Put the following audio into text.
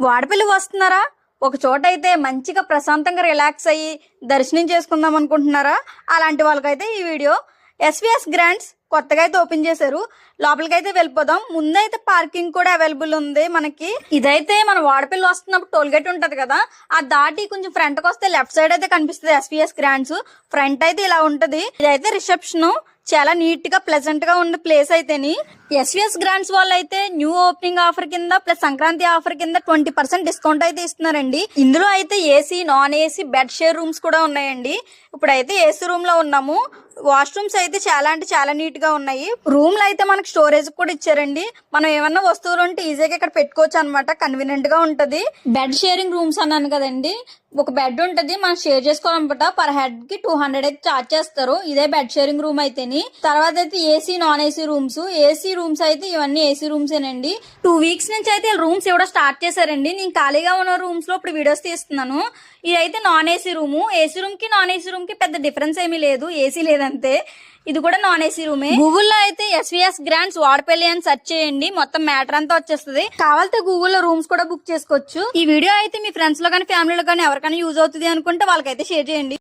వాడపల్లి వస్తున్నారా? ఒక చోట అయితే మంచిగా ప్రశాంతంగా రిలాక్స్ అయ్యి దర్శనం చేసుకుందాం అనుకుంటున్నారా? అలాంటి వాళ్ళకైతే ఈ వీడియో. ఎస్విఎస్ గ్రాండ్స్ కొత్తగా అయితే ఓపెన్ చేశారు. లోపలికైతే వెళ్ళిపోదాం. ముందైతే పార్కింగ్ కూడా అవైలబుల్ ఉంది మనకి. ఇదైతే మన వాడపల్లి వస్తున్నప్పుడు టోల్ గేట్ ఉంటది కదా, ఆ దాటి కొంచెం ఫ్రంట్ కి వస్తే లెఫ్ట్ సైడ్ అయితే కనిపిస్తుంది ఎస్విఎస్ గ్రాండ్స్. ఫ్రంట్ అయితే ఇలా ఉంటది. ఇదైతే రిసెప్షన్. చాలా నీట్ గా ప్లెజెంట్ గా ఉన్న ప్లేస్ అయితేని. ఎస్విఎస్ గ్రాండ్స్ వాళ్ళు అయితే న్యూ ఓపెనింగ్ ఆఫర్ కింద ప్లస్ సంక్రాంతి ఆఫర్ కింద 20% డిస్కౌంట్ అయితే ఇస్తున్నారండి. ఇందులో అయితే AC, non AC, bed share rooms కూడా ఉన్నాయండి. ఇప్పుడైతే ఏసీ రూమ్ లో ఉన్నాము. వాష్రూమ్స్ అయితే చాలా అంటే చాలా నీట్ గా ఉన్నాయి. రూమ్ లో అయితే మనకి స్టోరేజ్ కూడా ఇచ్చారండి. మనం ఏమన్నా వస్తువులు ఉంటే ఈజీగా ఇక్కడ పెట్టుకోవచ్చు అనమాట. కన్వీనియంట్ గా ఉంటది. బెడ్ షేరింగ్ రూమ్స్ అన్నాను కదండి, ఒక బెడ్ ఉంటది, మనం షేర్ చేసుకోవాలన్నమాట. పర్ హెడ్ కి 200 అయితే చార్జ్ చేస్తారు. ఇదే బెడ్ షేరింగ్ రూమ్ అయితేని. తర్వాత అయితే AC, non AC rooms. AC rooms అయితే ఇవన్నీ ఏసీ రూమ్స్ ఏనండి. 2 వీక్స్ నుంచి అయితే రూమ్స్ ఇవ్వడం స్టార్ట్ చేశారండి. నేను ఖాళీగా ఉన్న రూమ్స్ లో ఇప్పుడు వీడియోస్ తీస్తున్నాను. ఇదైతే non AC room. AC room కి నాన్ ఏసీ రూమ్ కి పెద్ద డిఫరెన్స్ ఏమీ లేదు, ఏసీ లేదంతే. ఇది కూడా నాన్ ఏసీ రూమే. గూగుల్లో అయితే ఎస్విఎస్ గ్రాండ్స్ వాడపల్లి అని సెర్చ్ చేయండి, మొత్తం మ్యాటర్ అంతా వచ్చేస్తుంది. కావాలంటే గూగుల్లో రూమ్స్ కూడా బుక్ చేసుకోవచ్చు. ఈ వీడియో అయితే మీ ఫ్రెండ్స్ లో కానీ ఫ్యామిలీలో కానీ ఎవరికైనా యూజ్ అవుతుంది అనుకుంటే వాళ్ళకైతే షేర్ చేయండి.